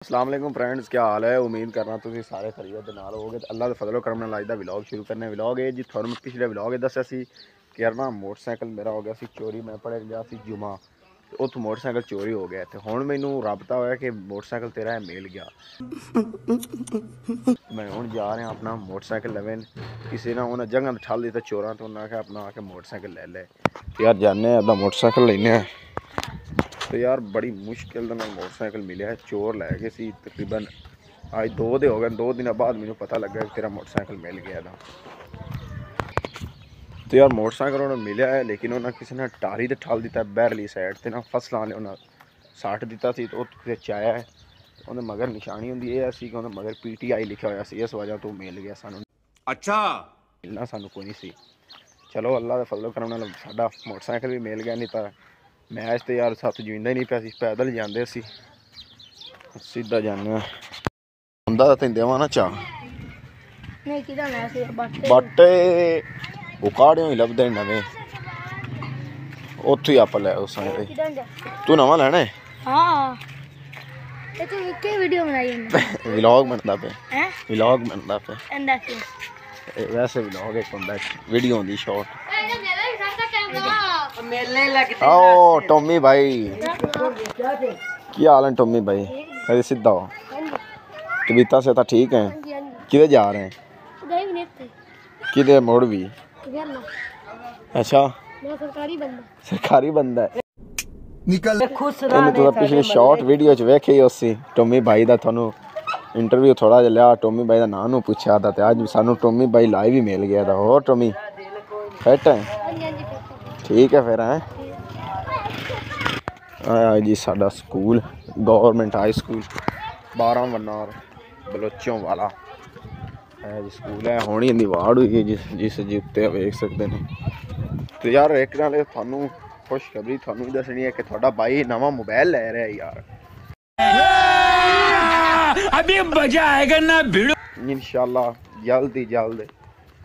अस्सलाम वालेकुम फ्रेंड्स, क्या हाल है। उम्मीद करना तुम सारे खरीद दे नाल होगे। अल्लाह के फजलो करम नाल अज दा व्लॉग शुरू करने। व्लॉग है जी थोड़ा पिछले व्लॉग दस्या सी कि यार ना मोटरसाइकिल मेरा हो गया सी चोरी। मैं पढ़े गया सी जुमा तो उत्थों मोटरसाइकिल चोरी हो गया। तो हुण मैनू रबता होया कि मोटरसाइकिल तेरा है मिल गया। मैं हुण जा रहा अपना मोटरसाइकिल लवेन किसी ने उन्हें जगह ठल दी तो चोरां तो उन्हें आख्या अपना आके मोटरसाइकिल ले ले। यार जाने अपना मोटरसाइकिल लेने तो यार बड़ी मुश्किल मोटरसाइकिल मिले है। चोर लै गए सी तकरीबन आज 2 दिन हो गए। 2 दिन बाद मैनू पता लगा कि तेरा मोटरसाइकिल मिल गया था। तो यार मोटरसाइकिल उन्हें मिले है लेकिन उन्हें किसी ने टारी तो ठल दिता बहरली साइड से ना फसलों ने उन्हें सट दिता सी तो चाया है। उन्हें मगर निशानी होंगी ये सी कि उन्हें मगर PTI लिखा हुआ सी इस वजह तो मिल गया सानू। अच्छा मिलना सानू कोई नहीं सी। चलो अल्लाह के फजलो करम नाल साडा मोटरसाइकिल भी मिल गया। नहीं तो मैच तो यार सत्त जींदा ही नहीं पाया सी। पैदल जाते सी सीधा जाने हुंदा तां तैनूं देवां ना चाह नहीं किदा ना सी बाटे उकाड़े ही लभदे नवें उत्थों ही आप लै उस तू नवां लैना है। हां ये तो के वीडियो बनाई है व्लॉग बनदा पे हैं व्लॉग बनदा पे एंदा से वैसे व्लॉग एक हुंदा वीडियो होंदी शॉर्ट। मेले लगते आओ टॉमी भाई क्या हाल है टॉमी भाई। अरे सीधा हो कविता से तो ठीक है। किधर जा रहे हैं किधर मोड़ भी अच्छा सरकारी बंदा है निकल तो पिछली शॉर्ट वीडियो च वेखे ही उसी टॉमी भाई दा थानू इंटरव्यू थोड़ा जिहा लिया। टॉमी भाई दा नाम नू पूछा था ते अज सानू टॉमी भाई लाइव ही मिल गया था। हो टॉमी फिट है ठीक है फिर है जी साडा स्कूल गवर्नमेंट हाई स्कूल 12 वनार बलोचों वाला है जी स्कूल है। होनी इंदी वार्ड हुई है जिस उत्ते वेख सकते हैं। तो यार एक नाल थानू खुशखबरी थानू भी दसनी है कि थोड़ा भाई नवा मोबाइल ले रहा है यार। अभी मजा आएगा ना भिड़ो इंशाल्लाह जल्द ही जल्द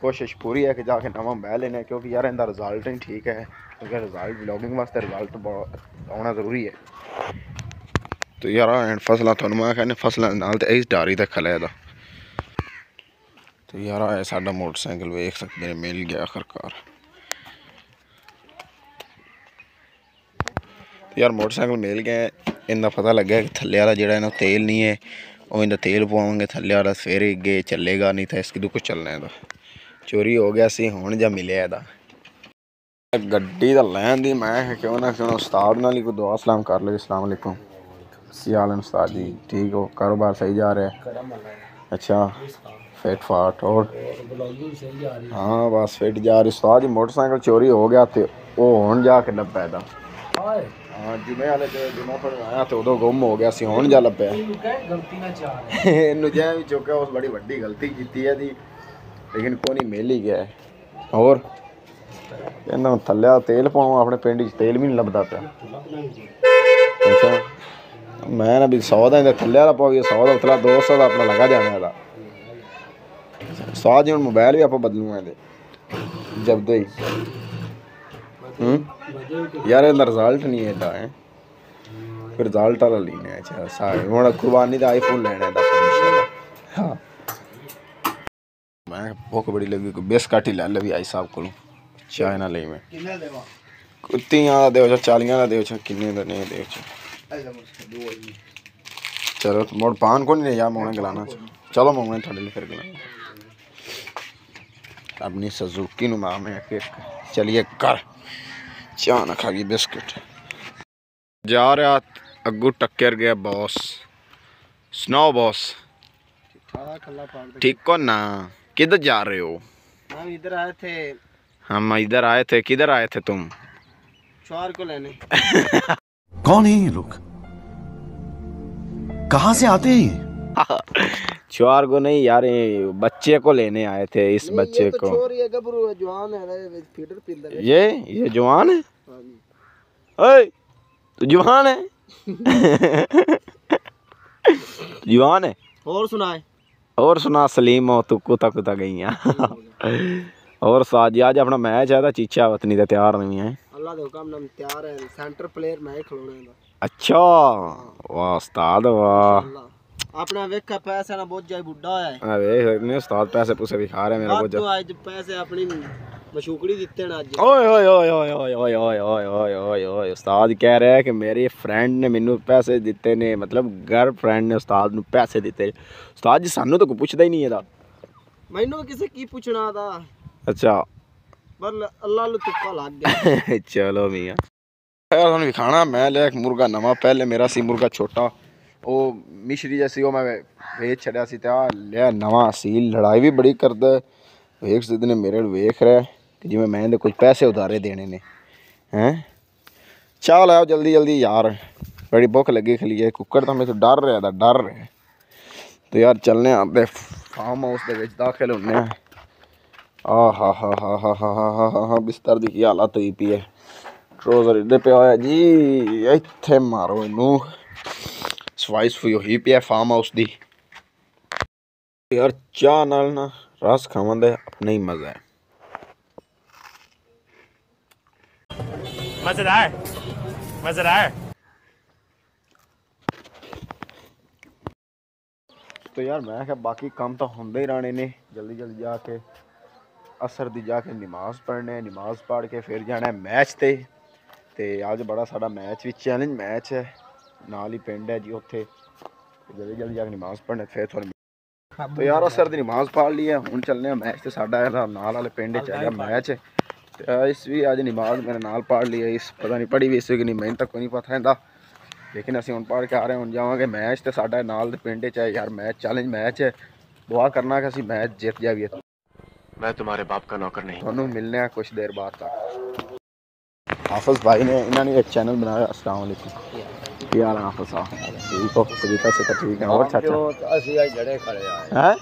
कोशिश पूरी है कि जाके नवा मोबाइल लेना है क्योंकि यार इनका रिजल्ट ही ठीक है। क्योंकि रिजल्ट व्लॉगिंग वास्ते रिजल्ट आना जरूरी है। तो यार फसलां थानू मैं कहने फसलां नाल ते इस डारी ते खले दा। तो यार साडा मोटरसाइकिल वेख सकते हैं मिल गया आखिरकार। यार मोटरसाइकिल मिल गया इनका पता लगे कि थल्ले वाला जो इन्हें तेल नहीं है वो इनका तेल पवाएंगे थल्ले वाला सवेरे अगे चलेगा नहीं तो इसकी कुछ चलना है। चोरी हो गया सी हुण जा मिले गड्डी तो लैन दी मैं क्यों ना उस्ताद नाल ही कोई दुआ सलाम कर लो। अस्सलाम वालेकुम क्या हाल है उस्ताद जी ठीक हो कारोबार सही जा रहा है। अच्छा फिट फाट और हाँ बस फिट जा रही उस्ताद जी। मोटरसाइकिल चोरी हो गया तो वो हुण जाके लभा था। हाँ जुमे वाले जुमा पर आया तो उदों गुम हो गया सी हुण जा लभा। इनू जै भी चुक्या उस बड़ी वड्डी गलती की है दी लेकिन कोई नहीं मिल ही गया है। और कहना थल्ले तेल पाऊँ अपने पिंड तेल भी नहीं लभदा पिया। अच्छा मैं ना भी 100 का थल्ले वाला पाओ 100 का उतला 200 का अपना लगा जाने वाला। स्वाद जी हम मोबाइल भी आप बदलूंगा जब दे यार इनका रिजल्ट नहीं है फिर रिजल्ट वाला लेना है। अच्छा सारे हूँ कुर्बानी का iPhone लेना है हाँ मैं भुख बड़ी लगी कोई बिस्कट ही लै ली आई साहब को चाय ना ले मैं 30 का दो 40 का दो किन्ने का नहीं दो चलो मुड़ पान को नहीं यार मोने गलाना चलो मोने थोड़े लिए फिर गलाना अपनी सुजुकी नु मां में चलिए कर चाह ना खा गई बिस्किट जा रहा अगू टक्कर गया बॉस सुनाओ बॉस ठीक हो ना किधर जा रहे हो। हम इधर आए थे। हम इधर आए थे किधर आए थे तुम चोर को लेने। कौन है ये लोग कहाँ से आते हैं चोर को नहीं यार बच्चे को लेने आए थे। इस बच्चे तो को चोर ये गबरू है जवान है फीडर पिंदर है। ये जवान है ओए तू जवान है जवान है और सुनाए और सुना सलीम हो तू कुता कुता गई और साज आज अपना मैच है चीचा वतनी तो तैयार नहीं है। अल्लाह दे हुक्म नाल तैयार है सेंटर प्लेयर मैं खिलौने दा। अच्छा वाह उस्ताद वाह अपना वेखा पैसा ना बहुत जाए बुढ़ा है अरे ने उस्ताद पैसे पूसे भी खा रहे मेरा बोझ तो आज पैसे अपनी मशूकड़ी दिते ना आज ओए ओए ओए ओए ओए ओए ओए ओए ओए ओए ओए उस्ताद कह रहा है कि मेरे फ्रेंड ने मैनू पैसे दिते ने मतलब गर्लफ्रेंड ने उस्ताद ਨੂੰ ਪੈਸੇ ਦਿੱਤੇ ਉਸਤਾਦ ਜੀ ਸਾਨੂੰ ਤਾਂ ਕੋਈ ਪੁੱਛਦਾ ਹੀ ਨਹੀਂ ਇਹਦਾ ਮੈਨੂੰ ਕਿਸੇ ਕੀ ਪੁੱਛਣਾ ਦਾ ਅੱਛਾ ਪਰ ਅੱਲਾ ਨੂੰ ਤੁੱਕਾ ਲੱਗ ਗਿਆ ਚਲੋ ਮੀਆਂ ਯਾਰ ਤੁਹਾਨੂੰ ਵਿਖਾਣਾ ਮੈਂ ਲਿਆ ਇੱਕ ਮੁਰਗਾ ਨਵਾਂ ਪਹਿਲੇ ਮੇਰਾ ਸੀ ਮੁਰਗਾ ਛੋਟਾ ਉਹ ਮਿਸ਼ਰੀ ਜੈਸੀ ਉਹ ਮੈਂ ਵੇਚ ਛੱਡਿਆ ਸੀ ਤੇ ਆ ਲਿਆ ਨਵਾਂ ਅਸੀਲ ਲੜਾਈ ਵੀ ਬੜੀ ਕਰਦਾ ਵੇਖ ਸਿੱਧ ਨੇ ਮੇਰੇ ਵੇਖ ਰਿਹਾ ਕਿ ਜਿਵੇਂ ਮੈਂ ਇਹਦੇ ਕੁਝ ਪੈਸੇ ਉਧਾਰੇ ਦੇਣੇ ਨੇ हैं चाल आओ जल्दी जल्दी यार बड़ी भुख लगी खलीए कुक्कड़ तो मेरे तो डर रहा था डर रहा तो यार चलने अपने फार्म हाउस के दाखिल होने आ हा बिस्तर की हालत हुई पी है ट्रोजर इधर पे आया जी इत्थे मारो इनू सफाई सफुई हुई पी है फार्म हाउस की यार चाह नाल ना रस खावन दे अपना ही मज़ा है मजेदार मजेदार तो यार मैं क्या बाकी काम तो होंदे ही रहने ने जल्दी जल्दी जाके असर दी जाके नमाज पढ़ने नमाज पढ़ के फिर जाना है मैच ते अज बड़ा साड़ा मैच भी चैलेंज मैच है नाल ही पिंड है जी उत्थे जल्दी जल्दी जाके नमाज पढ़ने फिर थोड़ी तो यार असर दी नमाज पढ़ ली है हुण चलने मैच ते साडा नाल वाले पिंड च है मैच इस भी अज नमाज मेरे नाल पढ़ ली है इस पता नहीं पढ़ी भी इस कि नहीं मैंने तक कोई नहीं पता इंदा लेकिन असीं हुण पढ़ के आ रहे हुण जावांगे मैच ते साडा नाल दे पिंड च है यार मैच चैलेंज मैच है दुआ करना कि असीं मैच जीत जाइए मैं तुम्हारे बाप का नौकर नहीं तुहानूं मिलने हैं कुछ देर बाद तक हाफिज़ भाई ने इन्होंने एक चैनल बनाया अस्सलाम वालेकुम की हाल है हाफिज़ साहब ठीक हो तरीका से तो ठीक है और चाचा ਅਸੀਂ ਅੱਜ ਜੜੇ ਖੜੇ ਆ हैं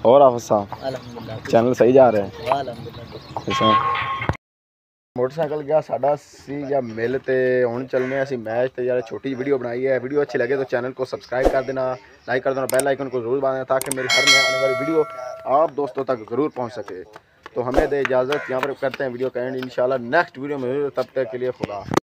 और हाफिज़ साहब ਅਲਹਮਦੁਲਿਲਾ चैनल सही जा रहे हैं ਅਲਹਮਦੁਲਿਲਾ अच्छा मोटरसाइकिल गया साडा सी या मिल ते हुण चलने असी मैच ते यार छोटी वीडियो बनाई है वीडियो अच्छी लगे तो चैनल को सब्सक्राइब कर देना लाइक कर देना बेल आइकन को जरूर दबाना ताकि मेरी हर नई आने वाली वीडियो आप दोस्तों तक ज़रूर पहुंच सके तो हमें दे इजाज़त यहाँ पर करते हैं वीडियो का एंड इंशाल्लाह नेक्स्ट वीडियो में तब तक के लिए खुदा।